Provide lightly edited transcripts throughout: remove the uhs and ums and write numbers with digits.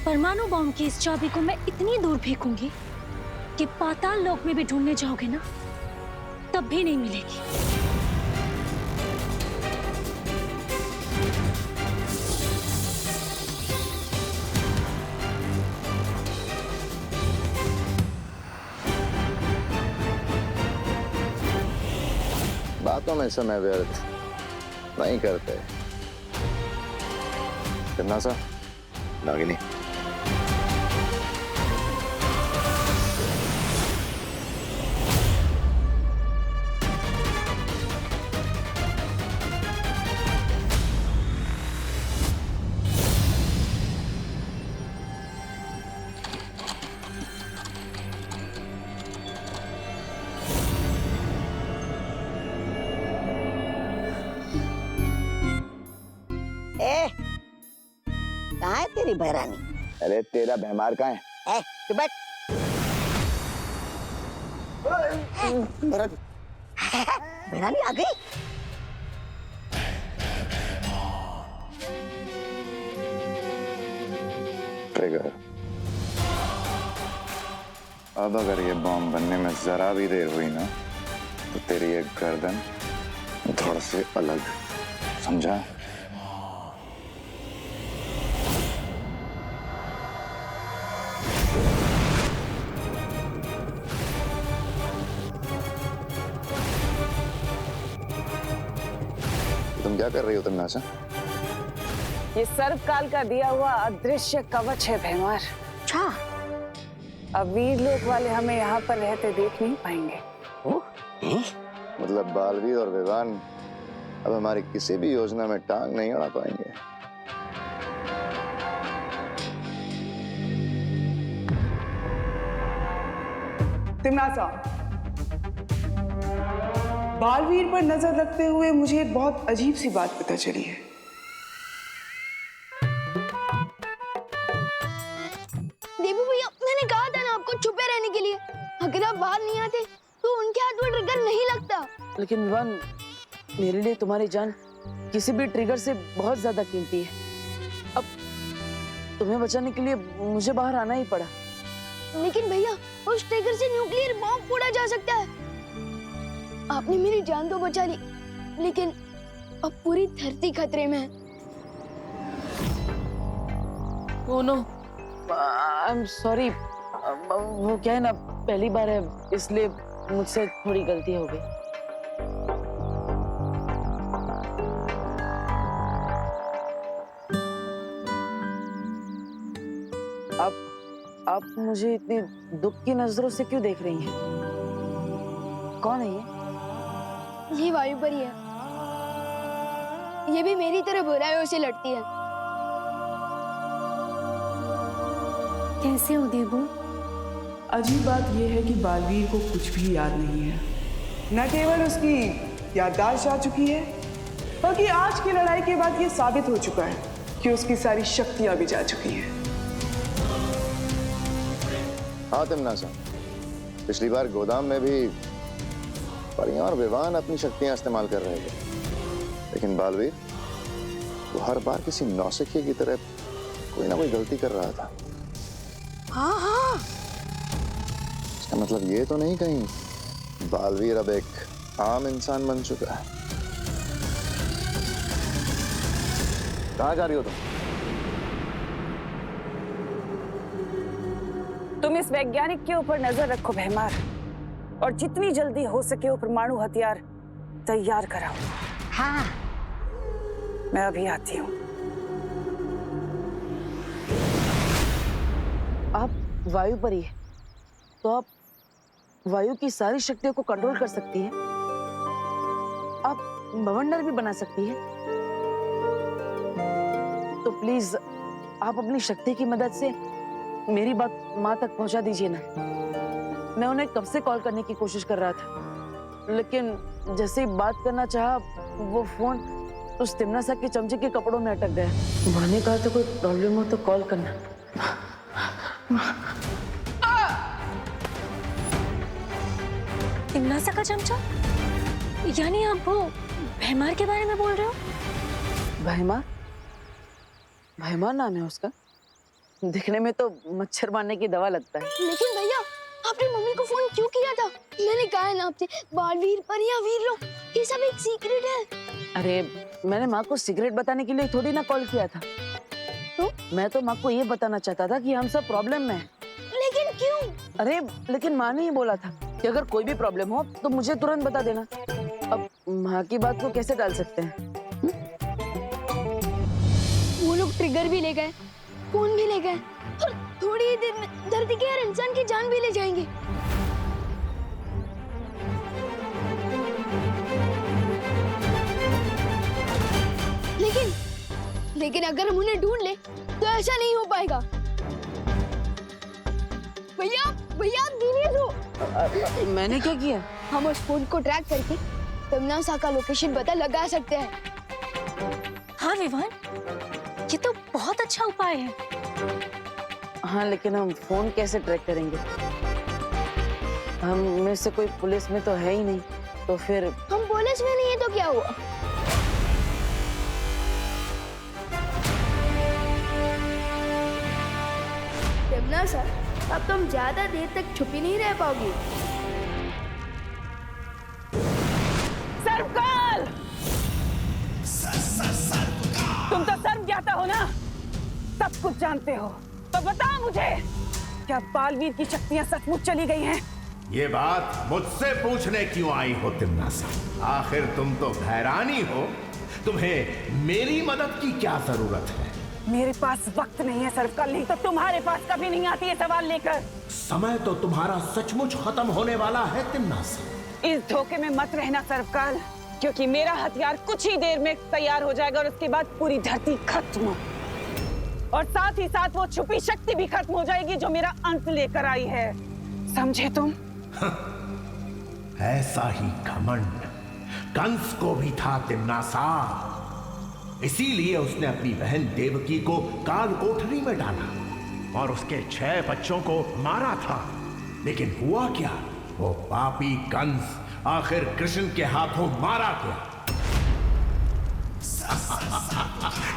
परमाणु बॉम्ब की इस चाबी को मैं इतनी दूर फेंकूंगी कि पाताल लोक में भी ढूंढने जाओगे ना, तब भी नहीं मिलेगी। बातों में समय व्यर्थ नहीं करते। कितना सा नागिनी? कहाँ है तेरी बहरानी? अरे तेरा भैमार कहाँ है? तू बैठ। बहरानी आ गई? ट्रिगर, अब अगर ये बॉम्ब बनने में जरा भी देर हुई ना, तो तेरी एक गर्दन धड़ से अलग, समझा? तुम क्या कर रही हो तमन्नासा? ये सर्वकाल का दिया हुआ अदृश्य कवच है भैमार। अच्छा। अब वीर लोक वाले हमें यहाँ पर रहते देख नहीं पाएंगे। मतलब बालवीर और विवान अब हमारी किसी भी योजना में टांग नहीं अड़ा पाएंगे। तिमनासा, बालवीर पर नजर रखते हुए मुझे एक बहुत अजीब सी बात पता चली है। देवी भैया, मैंने कहा था ना आपको छुपे रहने के लिए। अगर आप बाहर नहीं आते तो उनके हाथ में ट्रिगर नहीं लगता। लेकिन विवान, मेरे लिए तुम्हारी जान किसी भी ट्रिगर से बहुत ज्यादा कीमती है। अब तुम्हें बचाने के लिए मुझे बाहर आना ही पड़ा। लेकिन भैया, उस ट्रिगर से न्यूक्लियर बॉम्ब फोड़ा जा सकता है। आपने मेरी जान तो बचा ली, लेकिन अब पूरी धरती खतरे में है। Oh no, I am sorry. वो क्या है ना, पहली बार है इसलिए मुझसे थोड़ी गलती हो गई। आप मुझे इतनी दुख की नजरों से क्यों देख रही हैं? कौन है ये? ये वायुपरी है। ये भी मेरी तरह बुराइयों से लड़ती है। कैसे हो देवू? अजीब बात यह है कि बालवीर को कुछ भी याद नहीं है। न केवल उसकी याददाश्त जा चुकी है, बल्कि आज की लड़ाई के बाद यह साबित हो चुका है कि उसकी सारी शक्तियां भी जा चुकी हैं। हाँ तमन्नासा, पिछली बार गोदाम में भी परियां और विवान अपनी शक्तियां इस्तेमाल कर रहे थे, लेकिन बालवीर वो हर बार किसी नौसिखिए की तरह कोई ना कोई गलती कर रहा था। हाँ हाँ। इसका मतलब ये तो नहीं कहीं बालवीर अब एक आम इंसान बन चुका है। कहाँ जा रही हो तुम? तुम इस वैज्ञानिक के ऊपर नजर रखो भैमार, और जितनी जल्दी हो सके वो परमाणु हथियार तैयार कराओ। हाँ। मैं अभी आती हूँ। आप वायुपरी है, तो आप वायु की सारी शक्तियों को कंट्रोल कर सकती है। आप बवंडर भी बना सकती है। तो प्लीज आप अपनी शक्ति की मदद से मेरी बात माँ तक पहुंचा दीजिए ना। मैं उन्हें कब से कॉल करने की कोशिश कर रहा था, लेकिन जैसे ही बात करना चाहा, वो फोन उस तिमनासा के चमचे के कपड़ों में अटक गया। माँ ने कहा था कोई प्रॉब्लम हो तो कॉल करना। तिमनासा का चमचा? यानी आप वो भैमार के बारे में बोल रहे हो? भैमार? भैमार नाम है उसका? दिखने में तो मच्छर मारने की दवा लगता है। लेकिन भैया आपने मम्मी को फोन क्यों किया था? मैंने कहा है ना आपसे, बालवीर परियां वीर लोग ये सब एक सीक्रेट है। अरे मैंने माँ को सिगरेट बताने के लिए थोड़ी ना कॉल किया था। तो? मैं तो माँ को ये बताना चाहता था कि हम सब प्रॉब्लम में हैं। लेकिन क्यों? अरे लेकिन माँ ने ही बोला था कि अगर कोई भी प्रॉब्लम हो तो मुझे तुरंत बता देना। अब माँ की बात को कैसे टाल सकते हैं? वो लोग ट्रिगर भी ले गए, फोन भी ले गए और थोड़ी ही देर में धरती के हर इंसान की जान भी ले जाएंगे। लेकिन अगर हम उन्हें ढूंढ ले तो ऐसा नहीं हो पाएगा। भैया भैया धीरे दो। मैंने क्या किया? हम उस फोन को ट्रैक करके तिमनासा का लोकेशन पता लगा सकते हैं। हाँ विवान, ये तो बहुत अच्छा उपाय है। हाँ लेकिन हम फोन कैसे ट्रैक करेंगे? हम में से कोई पुलिस में तो है ही नहीं, तो फिर हम पुलिस में नहीं है तो क्या हुआ? तिमनासा, अब तुम ज्यादा देर तक छुपी नहीं रह पाओगी। सर्वकाल! तुम तो सर्व ज्ञाता हो ना, सब कुछ जानते हो, तो बताओ मुझे, क्या बालवीर की शक्तियां सचमुच चली गई हैं? ये बात मुझसे पूछने क्यों आई हो तिमनासा? आखिर तुम तो भैरानी हो, तुम्हें मेरी मदद की क्या जरूरत है? मेरे पास वक्त नहीं है सर्वकाल, नहीं तो तुम्हारे पास कभी नहीं आती है सवाल लेकर। समय तो तुम्हारा सचमुच खत्म होने वाला है तिमनासा। इस धोखे में मत रहना सर्वकाल, क्योंकि मेरा हथियार कुछ ही देर में तैयार हो जाएगा और उसके बाद पूरी धरती खत्म, और साथ ही साथ वो छुपी शक्ति भी खत्म हो जाएगी जो मेरा अंत लेकर आई है। समझे तुम? ऐसा ही घमंड कंस को भी था तिमनासा, इसीलिए उसने अपनी बहन देवकी को काल कोठरी में डाला और उसके 6 बच्चों को मारा था। लेकिन हुआ क्या? वो पापी कंस आखिर कृष्ण के हाथों मारा गया।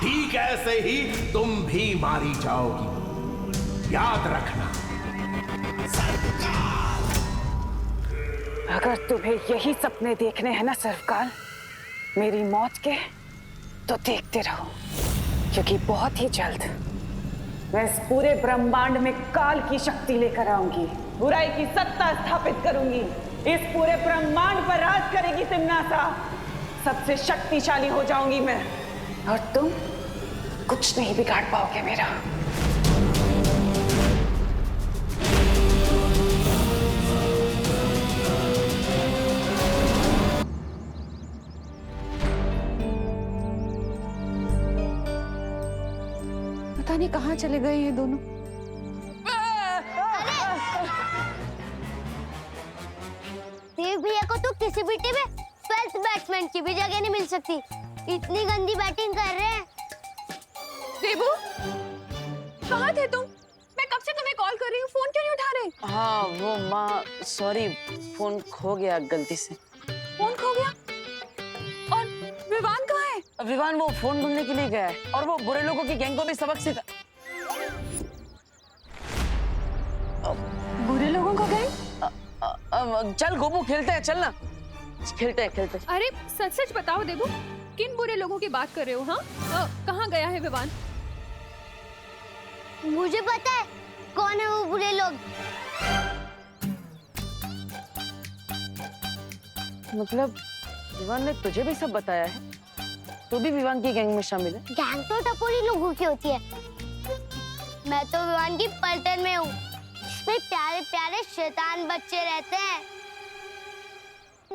ठीक ऐसे ही तुम भी मारी जाओगी, याद रखना। अगर तुम्हें यही सपने देखने हैं ना सर्वकाल, मेरी मौत के, तो देखते रहो, क्योंकि बहुत ही जल्द मैं इस पूरे ब्रह्मांड में काल की शक्ति लेकर आऊंगी, बुराई की सत्ता स्थापित करूंगी, इस पूरे ब्रह्मांड पर राज करेगी तिमनासा, सबसे शक्तिशाली हो जाऊंगी मैं, और तुम कुछ नहीं बिगाड़ पाओगे मेरा। पता नहीं कहाँ चले गए ये दोनों। देव भैया को तो किसी भी टीम में 12th बैट्समैन की भी जगह नहीं मिल सकती, इतनी गंदी बैटिंग कर रहे हैं। देबू, कहाँ थे तुम? मैं कब से तुम्हें कॉल कर रही हूँ, फोन क्यों नहीं उठा रहे? हाँ वो माँ, सॉरी, फोन खो गया गलती से। फोन खो गया? और विवान कहाँ है? विवान वो फोन ढूंढने के लिए गया है, और वो बुरे लोगों की गैंग को भी सबक सिखा। बुरे लोगों का गैंग? चल गोपू, खेलते हैं, चल ना, खेलते हैं। अरे सच सच बताओ देबू, किन बुरे लोगों की बात कर रहे हो? हाँ, कहाँ गया है विवान? मुझे पता है कौन है वो बुरे लोग। मतलब विवान ने तुझे भी सब बताया है? तू भी विवान की गैंग में शामिल है? गैंग तो टपोरी लोगों की होती है, मैं तो विवान की पलटन में हूँ, इसमें प्यारे प्यारे शैतान बच्चे रहते हैं।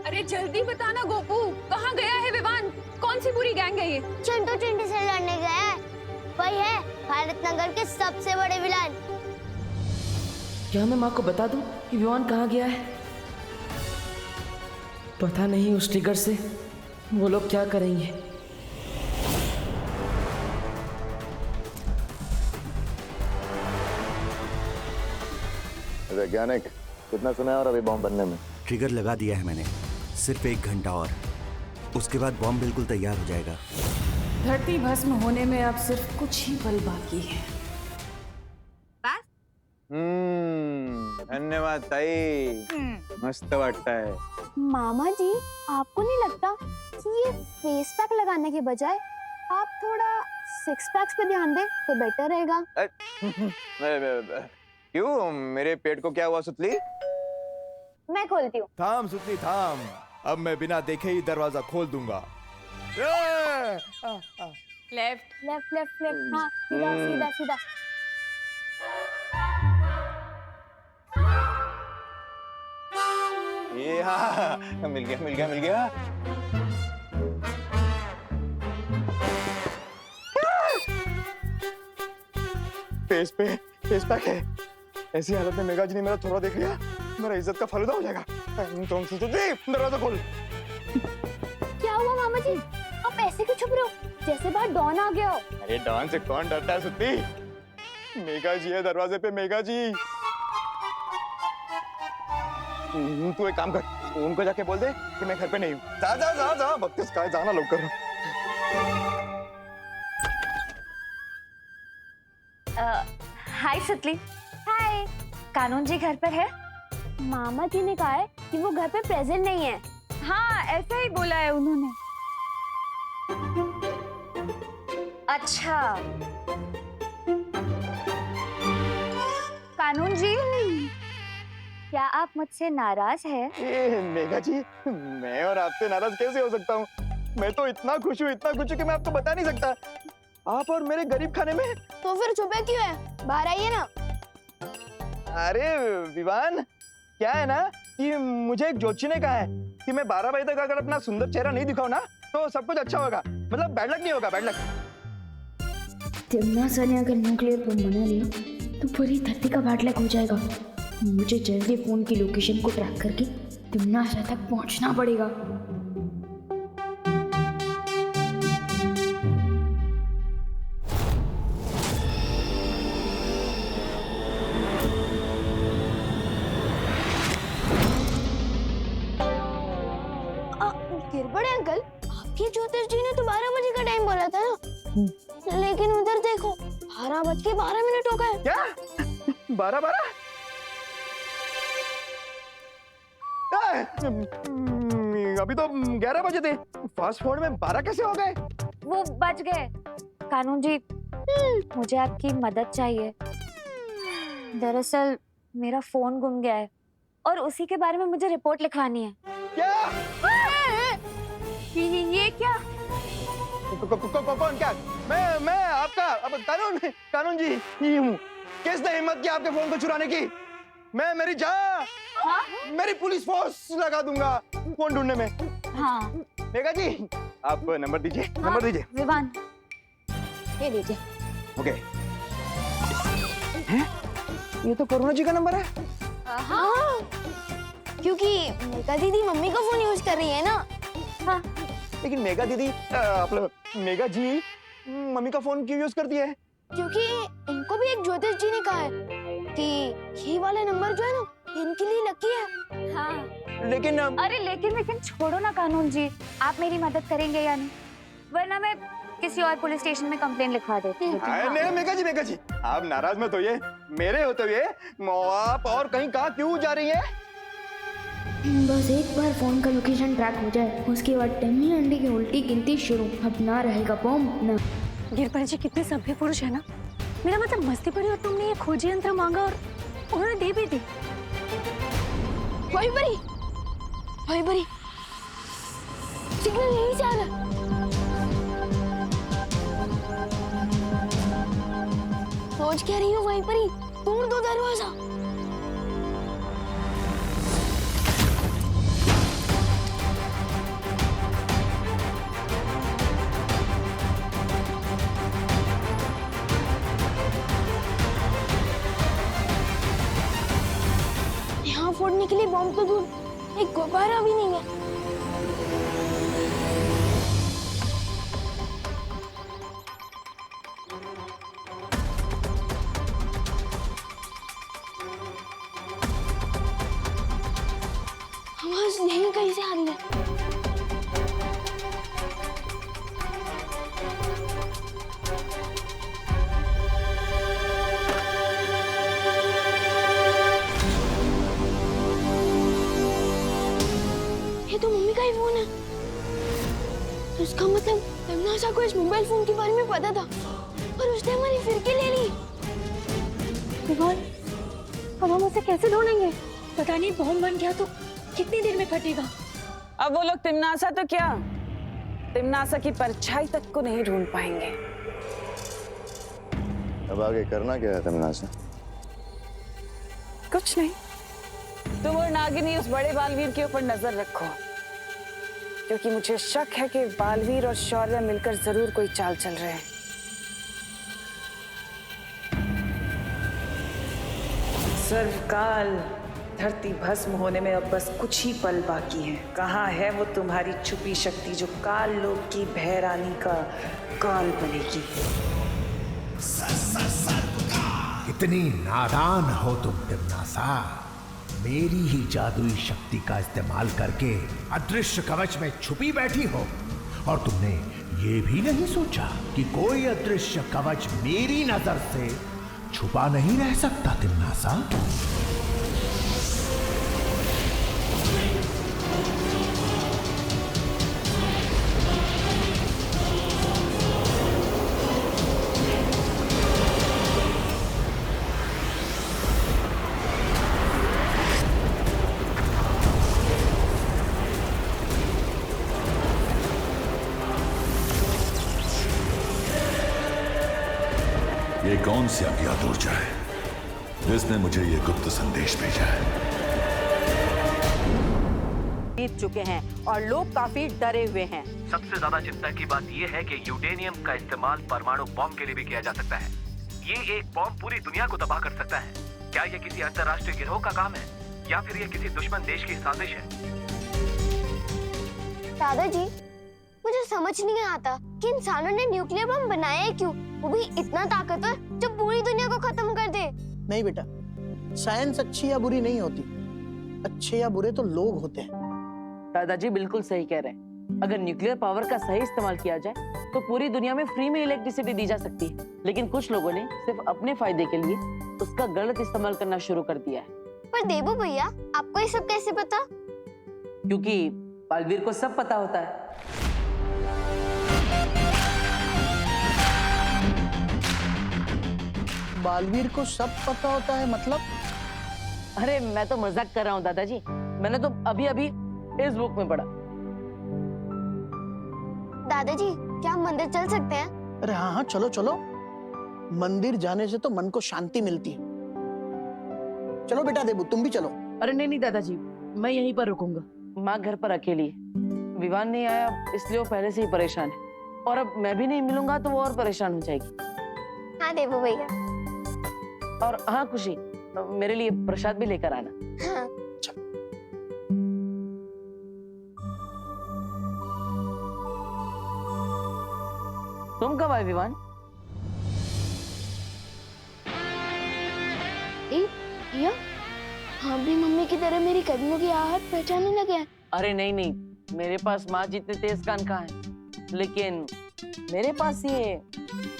अरे जल्दी बताना गोपू, कहाँ गया है विवान? कौन सी बुरी गैंग है ये? चिंटू चिंटी से लड़ने गया है, वही है भारत नगर के सबसे बड़े विलान। क्या मैं माँ को बता दूं कि विवान कहाँ गया है? पता नहीं उस ट्रिगर से वो लोग क्या करेंगे। वैज्ञानिक, कितना समय और अभी बॉम्ब बनने में? ट्रिगर लगा दिया है मैंने, सिर्फ 1 घंटा और, उसके बाद बॉम्ब बिल्कुल तैयार हो जाएगा। धरती भस्म होने में अब सिर्फ कुछ ही पल बाकी है। धन्यवाद ताई, मस्त वाटतंय। मामा जी, आपको नहीं लगता कि ये फेस पैक लगाने के बजाय आप थोड़ा 6 पैक्स पे ध्यान दें तो बेटर रहेगा? क्यों, मेरे पेट को क्या हुआ सुतली? मैं खोलती हूँ। थाम सुतली थाम, अब मैं बिना देखे ही दरवाजा खोल दूंगा। लेफ्ट लेफ्ट लेफ्ट लेफ्ट, हाँ सीधा सीधा सीधा। ये हाँ, मिल गया मिल गया मिल गया। फेस पैक है। ऐसी हालत में मेघा जी ने मेरा थोड़ा देख लिया, मेरा इज्जत का फालूदा हो जाएगा। तुम दरवाजा खोल। क्या हुआ मामा जी, आप ऐसे क्यों छुप रहे हो, जैसे बाहर डॉन आ गया हो? अरे डॉन से कौन डरता है सुत्ती? मेघा जी है दरवाजे पे, मेघा जी। तू एक काम कर, उनको जाके बोल दे कि मैं घर पे नहीं हूँ। जा जा जा जा, बत्तीस का जाना लोग कर। हाय सुतली। हाय। कानून जी घर पर है? मामा जी ने कहा है कि वो घर पे प्रेजेंट नहीं है। हाँ, ऐसा ही बोला है उन्होंने। अच्छा, कानून जी, क्या आप मुझसे नाराज हैं? मेघा जी, मैं और आपसे नाराज कैसे हो सकता हूँ? मैं तो इतना खुश हूँ कि मैं आपको बता नहीं सकता। आप और मेरे गरीब खाने में। तो फिर छुपे क्यों है? बाहर आइए ना। अरे विवान, क्या है ना कि मुझे एक ज्योतिषी ने कहा है कि मैं 12 बजे तक अगर अपना सुंदर चेहरा नहीं दिखाऊं ना तो सब कुछ अच्छा होगा, मतलब बैड लक नहीं होगा, बैड लक। तिम्नासा ने अगर न्यूक्लियर बम बना लिया तो पूरी धरती का बैड लक हो जाएगा। मुझे जल्दी फोन की लोकेशन को ट्रैक करके तिम्नासा तक पहुंचना पड़ेगा। गिरबड़े अंकल, आपके ज्योतिष जी ने तो 12 बजे का टाइम बोला था ना, लेकिन उधर देखो 12:12 हो गए। क्या 12? अभी तो 11 बजे थे, फास्ट फॉरवर्ड में 12 कैसे हो गए? वो बच गए। कानून जी, मुझे आपकी मदद चाहिए। दरअसल मेरा फोन गुम गया है और उसी के बारे में मुझे रिपोर्ट लिखवानी है। क्या? ये क्या? कौन क्या? मैं आपका अब कानून जी ही हूँ। किसने हिम्मत की आपके फोन को चुराने की? मैं मेरी मेरी पुलिस फोर्स लगा दूंगा फोन ढूंढने में। हाँ। मेघा जी, आप नंबर दीजिए। हाँ, नंबर दीजिए। विवान, ये लीजिए। ओके। ये तो करुणा जी का नंबर है। हाँ, क्योंकि मेघा दीदी मम्मी का फोन यूज कर रही है ना। हाँ। लेकिन मेघा दीदी मेघा जी मम्मी का फोन क्यों यूज करती है? क्योंकि इनको भी एक ज्योतिष जी ने कहा है कि ये वाला नंबर जो है ना, इनके लिए लकी है। हाँ। लेकिन अरे लेकिन छोड़ो ना कानून जी, आप मेरी मदद करेंगे या नहीं? वरना मैं किसी और पुलिस स्टेशन में कंप्लेंट लिखवा देती हूँ। नहीं मेघा जी, आप नाराज मत होइए। मेरे होते हुए आप और कहीं कहाँ क्यों जा रही है? बस एक बार फोन का लोकेशन ट्रैक हो जाए, उसके बाद टम्मी अंडे की उल्टी गिनती शुरू। अब ना रहेगा बॉम्ब ना। गिरपल जी कितने सभ्य पुरुष है ना। मेरा मतलब मस्ती पड़ी और तुमने ये खोजी यंत्र मांगा और उन्होंने दे भी दी। वही बड़ी सिग्नल यहीं से आ रहा। सोच क्या रही हो वहीं पर ही? तोड़ दो दरवाजा। यहाँ फोड़ने के लिए बॉम्ब तो दूर, एक गुब्बारा भी नहीं है। आवाज यहीं कहीं से आ रही है। ये तो मम्मी का ही फोन है। तो इसका मतलब तमन्ना को इस मोबाइल फोन के बारे में पता था और उसने हमारी फिरकी ले ली। विवान, अब हम उसे कैसे ढूंढेंगे? पता नहीं बॉम्ब बन गया तो कितनी देर में फटेगा। अब वो लोग तिमनासा तो क्या, तिमनासा की परछाई तक को नहीं ढूंढ पाएंगे। अब आगे करना क्या है तमन्ना? कुछ नहीं, तुम और नागिनी उस बड़े बालवीर के ऊपर नजर रखो, क्योंकि मुझे शक है कि बालवीर और शौर्य मिलकर जरूर कोई चाल चल रहे हैं। सर्वकाल धरती भस्म होने में अब बस कुछ ही पल बाकी हैं। कहाँ है वो तुम्हारी छुपी शक्ति जो काल लोक की भैरानी का काल बनेगी? कितनी नादान हो तुम तिमनासा। मेरी ही जादुई शक्ति का इस्तेमाल करके अदृश्य कवच में छुपी बैठी हो, और तुमने ये भी नहीं सोचा कि कोई अदृश्य कवच मेरी नजर से छुपा नहीं रह सकता तिमनासा। ये कौन सी अज्ञात ऊर्जा है जिसने मुझे ये गुप्त संदेश भेजा है? जीत चुके हैं और लोग काफी डरे हुए हैं। सबसे ज्यादा चिंता की बात यह है कि यूरेनियम का इस्तेमाल परमाणु बॉम्ब के लिए भी किया जा सकता है। ये एक बॉम्ब पूरी दुनिया को तबाह कर सकता है। क्या ये किसी अंतर्राष्ट्रीय गिरोह का काम है या फिर ये किसी दुश्मन देश की साजिश है? दादाजी, मुझे समझ नहीं आता कि इंसानों ने न्यूक्लियर बम बनाया है क्यों, वो भी इतना ताकतवर जो पूरी दुनिया को खत्म कर दे। नहीं बेटा, साइंस अच्छी या बुरी नहीं होती, अच्छे या बुरे तो लोग होते हैं। दादाजी बिल्कुल सही कह रहे हैं। अगर न्यूक्लियर पावर का सही इस्तेमाल किया जाए तो पूरी दुनिया में फ्री में इलेक्ट्रिसिटी दी जा सकती है, लेकिन कुछ लोगों ने सिर्फ अपने फायदे के लिए उसका गलत इस्तेमाल करना शुरू कर दिया है। पर देबू भैया, आपको ये सब कैसे पता? क्योंकि बालवीर को सब पता होता है। बालवीर को सब पता होता है मतलब? अरे मैं तो मजाक कर रहा हूँ दादाजी, मैंने तो अभी अभी इस बुक में पढ़ा। दादाजी, क्या हम मंदिर चल सकते हैं? अरे हाँ हाँ, चलो चलो। मंदिर जाने से तो मन को शांति मिलती है। चलो बेटा देबू, तुम भी चलो। अरे नहीं नहीं दादाजी, मैं यहीं पर रुकूंगा। माँ घर पर अकेली है, विवान नहीं आया इसलिए वो पहले से ही परेशान है, और अब मैं भी नहीं मिलूंगा तो वो और परेशान हो जाएगी। हाँ देबू भैया। और हाँ खुशी, मेरे लिए प्रसाद भी लेकर आना। हाँ। तुम कब आए विवान? भैया, हाँ भी मम्मी की तरह मेरी कदमों की आहट पहचानने लगे हैं। अरे नहीं नहीं, मेरे पास माँ जितने तेज कान कहाँ है, लेकिन मेरे पास ये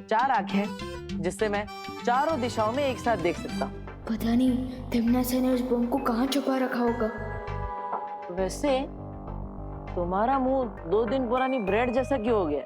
4 आंखें हैं जिससे मैं चारों दिशाओं में एक साथ देख सकता हूँ। पता नहीं तिमनासा ने उस बम को कहाँ छुपा रखा होगा। वैसे तुम्हारा मुंह 2 दिन पुरानी ब्रेड जैसा क्यों हो गया?